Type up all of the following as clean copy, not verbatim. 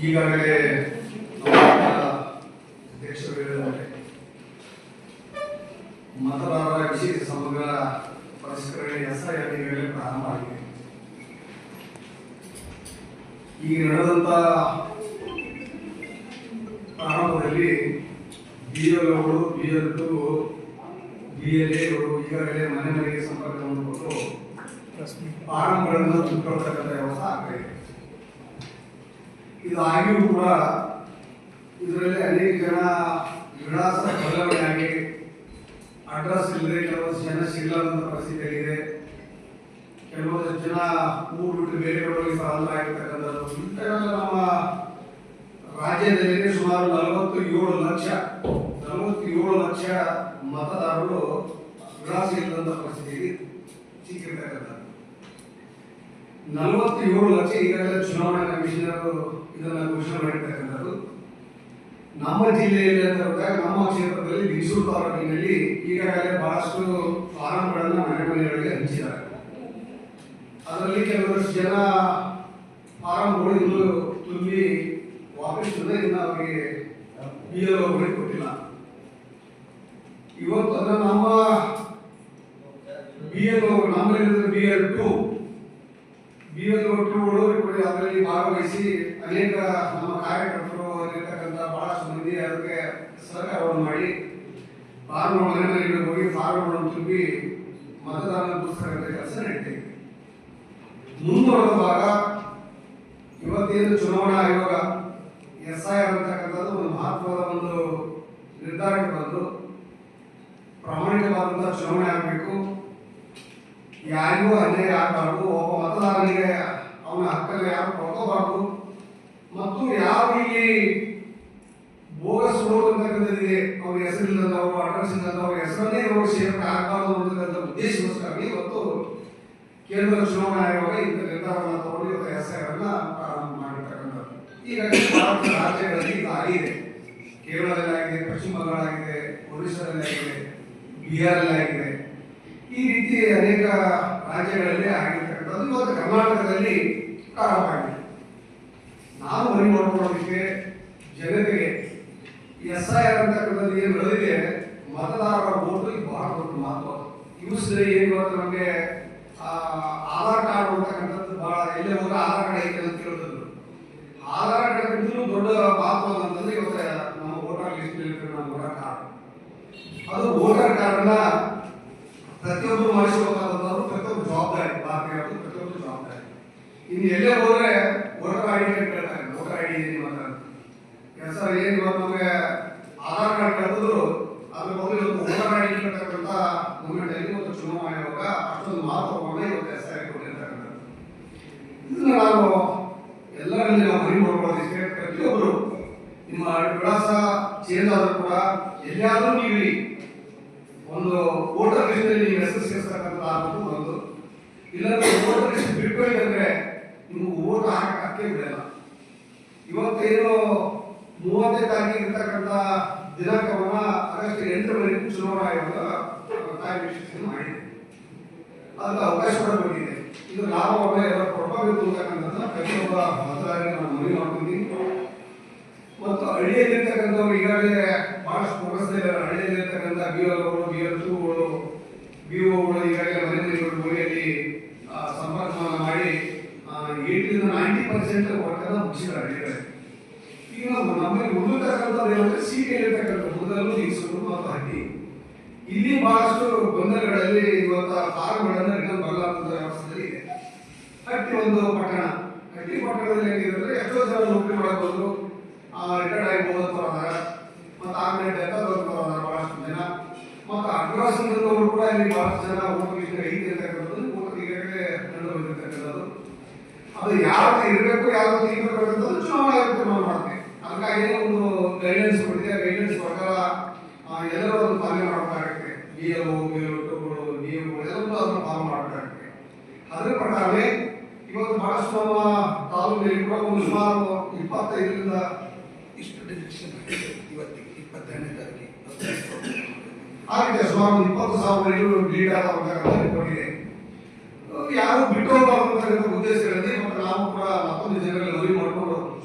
ಈಗಾಗಲೇ ಅಧ್ಯಕ್ಷರು ಹೇಳಿದ್ದಾರೆ, ಮತದಾರರ ವಿಶೇಷ ಸಮಗ್ರ ಪರಿಷ್ಕರಣೆ SIR ಈಗಾಗಲೇ ಪ್ರಾರಂಭ ಆಗಿದೆ. ಈಗ ನಡೆದಂತ ಪ್ರಾರಂಭದಲ್ಲಿ BLOಗಳು, BL2, BLAಗಳು ಈಗಾಗಲೇ ಮನೆ ಮನೆಗೆ ಸಂಪರ್ಕವನ್ನು ಕೊಟ್ಟು ಫಾರಂಗಳನ್ನು ತುಂಬಿಕೊಳ್ತಕ್ಕಂಥ ವ್ಯವಸ್ಥೆ ಆಗ್ತಾ ಇದೆ. ಇದಾಗಿಯೂ ಕೂಡ ಇದರಲ್ಲಿ ಅನೇಕ ಜನ ವಿಳಾಸ ಬದಲಾವಣೆಯಾಗಿ ಅಡ್ರೆಸ್ ಇಲ್ಲದೆ ಕೆಲವು ಜನ ಸಿಗಲಾರಂತ ಪರಿಸ್ಥಿತಿಯಾಗಿದೆ. ಕೆಲವೊಂದು ಜನ ಊರು ಬಿಟ್ಟು ಬೇರೆ ಕಡೆ ಸ್ಥಳಾಂತರಾಗಿರ್ತಕ್ಕಂಥದ್ದು. ಇಂಥವೆಲ್ಲ ನಮ್ಮ ರಾಜ್ಯದಲ್ಲಿ ಸುಮಾರು 47 ಲಕ್ಷ ಮತದಾರರು ವಿಳಾಸ ಇಲ್ಲದಂತ ಪರಿಸ್ಥಿತಿಗೆ ಸಿಕ್ಕಿರ್ತಕ್ಕಂಥದ್ದು. 47 ಲಕ್ಷ ಈಗಾಗಲೇ ಚುನಾವಣಾ ಕಮಿಷನರ್ ಇದನ್ನ ಘೋಷಣೆ ಮಾಡಿರ್ತಕ್ಕಂಥದ್ದು. ನಮ್ಮ ಜಿಲ್ಲೆಯಲ್ಲಿ ಅಂತ ನಮ್ಮ ಕ್ಷೇತ್ರದಲ್ಲಿ ಬಿಸೂರು ತಾಲೂಕಿನಲ್ಲಿ ಈಗಾಗಲೇ ಬಹಳಷ್ಟು ಫಾರಂಗಳನ್ನು ಮನೆಗಳಿಗೆ ಹಂಚಿದ್ದಾರೆ. ಅದರಲ್ಲಿ ಕೆಲವಷ್ಟು ಜನ ಫಾರಂಗಳು ಇನ್ನೂ ತುಂಬಿ ವಾಪಸ್ ಇನ್ನು ಅವರಿಗೆ BLOಗಳಿಗೆ ಕೊಟ್ಟಿಲ್ಲ. ಇವತ್ತು ಅದನ್ನು ನಮ್ಮ BLO ನಮ್ಮಲ್ಲಿರುವ BL2ಗಳು ಅದರಲ್ಲಿ ಭಾಗವಹಿಸಿ ಅನೇಕ ನಮ್ಮ ಕಾರ್ಯಕರ್ತರು ಅಲ್ಲಿರ್ತಕ್ಕಂಥ ಬಹಳಷ್ಟು ಮಂದಿ ಅದಕ್ಕೆ ಸಹಕಾರವನ್ನು ಮಾಡಿ ಫಾರ್ಮ್ ಮನೆ ಮನೆಗಳಿಗೆ ಹೋಗಿ ಫಾರ್ಮ್ಗಳನ್ನು ತುಂಬಿ ಮತದಾನ ಗುರುತಿಸ್ತಕ್ಕಂಥ ಕೆಲಸ ನಡೀತಿದೆ. ಮುಂದುವರೆದಾಗ ಇವತ್ತೇನು ಚುನಾವಣಾ ಆಯೋಗ SIR ಅಂತಕ್ಕಂಥದ್ದು ಒಂದು ಮಹತ್ವದ ಒಂದು ನಿರ್ಧಾರಕ್ಕೆ ಬಂದು ಪ್ರಾಮಾಣಿಕವಾದಂತಹ ಚುನಾವಣೆ ಆಗಬೇಕು, ಯಾರಿಗೂ ಅನ್ಯಾಯ ಆಗಬಾರ್ದು, ಒಬ್ಬ ಮತದಾರನಿಗೆ ಅವನ ಹಕ್ಕನ್ನು ಯಾರು ಕೊಡ್ಕೋಬಾರ್ದು, ಮತ್ತು ಯಾವ ಇಲ್ಲಿ ಬೋಗಸ್ ಓಟ್ ಅಂತಕ್ಕಂಥದ್ದಿದೆ, ಅವ್ರ ಹೆಸರಿಲ್ಲದವರು ಅಡ್ರೆಸ್ ಇಲ್ಲದವ್ರ ಹೆಸರನ್ನೇ ನೋಡಿ ಸೇರ್ಪಡೆ ಆಗಬಾರ್ದು ಅನ್ನತಕ್ಕಂಥ ಉದ್ದೇಶಕ್ಕೋಸ್ಕರ ಇವತ್ತು ಕೇಂದ್ರ ಚುನಾವಣಾ ಆಯೋಗ ಇಂಥ ನಿರ್ಧಾರವನ್ನು ತಗೊಂಡು ಇವತ್ತು SIR ಅನ್ನ ಪ್ರಾರಂಭ ಮಾಡಿರ್ತಕ್ಕಂಥದ್ದು. ಈಗಾಗಲೇ ಭಾರತ ರಾಜ್ಯಗಳಲ್ಲಿ ಇದು ಆಗಿದೆ. ಕೇರಳದಲ್ಲಿ ಆಗಿದೆ, ಪಶ್ಚಿಮ ಬಂಗಾಳ ಆಗಿದೆ, ಒಡಿಶಾದಲ್ಲಿ ಆಗಿದೆ, ಬಿಹಾರಲ್ಲಿ ಆಗಿದೆ. ಈ ರೀತಿ ಅನೇಕ ರಾಜ್ಯಗಳಲ್ಲಿ ಆಗಿರ್ತಕ್ಕಂಥದ್ದು ಇವತ್ತು ಕರ್ನಾಟಕದಲ್ಲಿ ಪ್ರಾರಂಭ ಆಗಿದೆ. ನಾವು ಮನೆ ನೋಡ್ಕೊಳ್ಳೋದಕ್ಕೆ ಜನತೆಗೆ SIR ಅಂತಕ್ಕಂಥದ್ದು ಏನು ನಡೆದಿದೆ, ಮತದಾರರ ಓಟು ಇದು ಬಹಳ ದೊಡ್ಡ ಮಹತ್ವ. ಯೂಸ್ಲಿ ಏನು ಇವತ್ತು ನಮಗೆ ಆಧಾರ್ ಕಾರ್ಡ್ ಅಂತಕ್ಕಂಥದ್ದು ಬಹಳ ಎಲ್ಲೇ ಹೋದ್ರೆ ಆಧಾರ್ ಕಾರ್ಡ್ ಐತೆ ಅಂತ ಕೇಳಿದ್ರು. ಆಧಾರ್ ಕಾರ್ಡ್ಗಿಂತಲೂ ದೊಡ್ಡ ಮಹತ್ವ ಅಂತಂದ್ರೆ ಇವತ್ತು ನಮ್ಮ ವೋಟರ್ ಲಿಸ್ಟ್ ನಮ್ಮ ವೋಟರ್ ಕಾರ್ಡ್. ಅದು ವೋಟರ್ ಕಾರ್ಡ್ನ ಪ್ರತಿಯೊಬ್ಬರು ಮಾಡಿಸಬೇಕಾದಂಥದ್ದು ಪ್ರತಿಯೊಬ್ಬರು ಜವಾಬ್ದಾರಿ, ಭಾರತೀಯರು ಪ್ರತಿಯೊಬ್ಬರು ಜವಾಬ್ದಾರಿ. ಇನ್ನು ಎಲ್ಲೇ ಹೋದ್ರೆ ವೋಟರ್ ID ಕೇಳ್ತಾರೆ, ವೋಟರ್ ID ಏನು ಕೆಲಸ ಏನು ಇವತ್ತು ನಮಗೆ ಆಧಾರ್ ಕಾರ್ಡ್ ಕಳೆದ್ರು ಅದ್ರ ಮೊದಲು ಇವತ್ತು ವೋಟರ್ ID ಕೇಳ್ತಕ್ಕಂಥ ಮೂಮೆಂಟಲ್ಲಿ ಇವತ್ತು ಚುನಾವಣಾ ಆಯೋಗ ಅಷ್ಟೊಂದು ಮಹತ್ವವನ್ನು ಇವತ್ತು SIR ಕೊಟ್ಟಿರ್ತಕ್ಕಂಥದ್ದು. ಇದನ್ನ ನಾವು ಎಲ್ಲರಲ್ಲಿ ನಾವು ಮನೆ ಮಾಡ್ಕೊಳ್ಳೋದಕ್ಕೆ ಪ್ರತಿಯೊಬ್ಬರು ನಿಮ್ಮ ವಿಳಾಸ ಚೇಂಜ್ ಆದರೂ ಕೂಡ ಎಲ್ಲಿಯಾದರೂ ನೀವು ಒಂದು ವೋಟರ್ ಲಿಸ್ಟ್ ಅಲ್ಲಿ ನೀವು ಹೆಸರು ಸೇರಿಸ್ತಕ್ಕಂಥ ಆಗಬೇಕು. ಒಂದು ಇಲ್ಲಾಂದ್ರೆ ವೋಟರ್ ಲಿಸ್ಟ್ ಬಿಟ್ಕೊಳ್ತಂದ್ರೆ ನಿಮ್ಗೆ ವೋಟ್ ಹಾಕಕ್ಕೆ ಬಿಡಲ್ಲ. ಇವತ್ತೇನು 30ನೇ ತಾರೀಕಿಗೆ ಇರ್ತಕ್ಕಂಥ ದಿನಾಂಕವನ್ನ ಆಗಸ್ಟ್ 8ರವರೆಗೂ ಚುನಾವಣಾ ಆಯೋಗ ಕಾಯ್ದೆ ಮಾಡಿದೆ. ಅದಕ್ಕೆ ಅವಕಾಶ ಕೊಡಬೇಕಿದೆ. ಇದು ಲಾಭವನ್ನ ಎಲ್ಲ ಕೊಡಬೇಕು ಅಂತಕ್ಕಂಥದ್ದನ್ನ ಪ್ರತಿಯೊಬ್ಬ ಮತದಾರರಿಗೆ ನಾವು ಮನವಿ ಮಾಡ್ತಿದ್ದೀವಿ. ಮತ್ತು ಹಳ್ಳಿಯಲ್ಲಿರ್ತಕ್ಕಂಥವ್ರು ಈಗಾಗಲೇ ಬಹಳಷ್ಟು ಪ್ರೋಗ್ರೆಸ್ಸಿದ್ದಾರೆ. ಹಳ್ಳಿಯಲ್ಲಿರ್ತಕ್ಕಂಥ BLOಗಳು, BL2ಗಳು, BOಗಳು ಈಗಾಗಲೇ ಮನೆ ಮನೆಗಳು ಹೋಗಿ ಅಲ್ಲಿ ಸಂಪರ್ಕವನ್ನು ಮಾಡಿ 80-90% ವರ್ಕನ್ನು ಮುಗಿಸಿದ್ದಾರೆ ಹಳ್ಳಿಗಳಲ್ಲಿ. ಈಗ ನಮ್ಮಲ್ಲಿ ಉಳಿದಿರ್ತಕ್ಕಂಥದ್ದು ಏನಂದ್ರೆ ಸಿಟಿಯಲ್ಲಿರ್ತಕ್ಕಂಥ ಮೊದಲು ನಿಲ್ಸೋದು ಮತ್ತು ಹಟ್ಟಿ, ಇಲ್ಲಿ ಬಹಳಷ್ಟು ಗೊಂದಲಗಳಲ್ಲಿ ಇವತ್ತು ಫಾರ್ಮ್ಗಳನ್ನು ರಿಟರ್ನ್ ಬರಲಾರದ ವ್ಯವಸ್ಥೆಯಲ್ಲಿ ಇದೆ. ಹಟ್ಟಿ ಒಂದು ಪಟ್ಟಣ, ಹಟ್ಟಿ ಪಟ್ಟಣದಲ್ಲಿ ಏನಿದೆ ಎಷ್ಟೋ ಜನ ನೌಕರಿ ಮಾಡಬಹುದು, ರಿಟೈರ್ಡ್ ಆಗಿ ಹೋದವರ ಮತ್ತು ಆಮೇಲೆ ಡೆತ್ ಆದವರ ಬಹಳಷ್ಟು ಜನ, ಮತ್ತು ಅಡ್ರೆಸ್ ಇಲ್ಲದವರು ಕೂಡ ಇಲ್ಲಿ ಬಹಳಷ್ಟು ಜನ ಓಟರ್ ಐತಿ ಅಂತಕ್ಕಂಥದ್ದು ಓಟರ್ ಈಗಾಗಲೇ ಕಂಡು ಬಂದಿರ್ತಕ್ಕಂಥದ್ದು. ಅದು ಯಾವ ಇರಬೇಕು, ಯಾವ ಇರಬೇಕು ಅಂತಕ್ಕಂಥದ್ದು ಚುನಾವಣಾ ಆಯೋಗ ತೀರ್ಮಾನ ಮಾಡುತ್ತೆ. ಅದಕ್ಕಾಗಿ ಒಂದು ಗೈಡ್ಲೈನ್ಸ್ ಕೊಟ್ಟಿದೆ. ಗೈಡ್ಲೈನ್ಸ್ ಪ್ರಕಾರ ಎಲ್ಲರೂ ಅದನ್ನು ಪಾಲನೆ ಮಾಡಬೇಕಾಗುತ್ತೆ. BLOಗಳು, BOಗಳು ಎಲ್ಲರೂ ಅದನ್ನು ಫಾಲೋ ಮಾಡಬೇಕಾಗುತ್ತೆ. ಅದರ ಪ್ರಕಾರವೇ ಇವತ್ತು ಬಹಳಷ್ಟು ನಮ್ಮ ತಾಲೂಕಿನಲ್ಲಿ ಕೂಡ ಒಂದು ಸುಮಾರು 25ರಿಂದ ಇಷ್ಟು ಡಿಸಿಷನ್ ಇವತ್ತಿಗೆ 22ನೇ ತಾರೀಕಿಗೆ ಆಗಿದೆ. ಸುಮಾರು 20,000 ಲೀಡ್ ಆದ ರಿಪೋರ್ಟ್ ಇದೆ. ಯಾರು ಬಿಟ್ಟು ಹೋಗಬಾರ್ದು ಅಂತಕ್ಕಂಥ ಉದ್ದೇಶ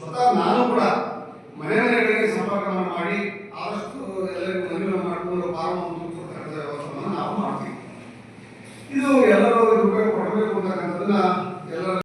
ಸ್ವತಃ ನಾನು ಕೂಡ ಮನೆ ಮನೆಗಳಿಗೆ ಸಂಪರ್ಕವನ್ನು ಮಾಡಿ ಆದಷ್ಟು ಎಲ್ಲರಿಗೂ ಮನವಿ ಮಾಡಿಕೊಂಡು ಫಾರ್ಮ್ ಕೊಡ್ತಕ್ಕಂಥ ವ್ಯವಸ್ಥೆಯನ್ನು ನಾವು ಮಾಡ್ತೀವಿ. ಇದು ಎಲ್ಲರೂ ಉಪಯೋಗ ಪಡಬೇಕು ಅಂತಕ್ಕಂಥದ್ದನ್ನ ಎಲ್ಲರೂ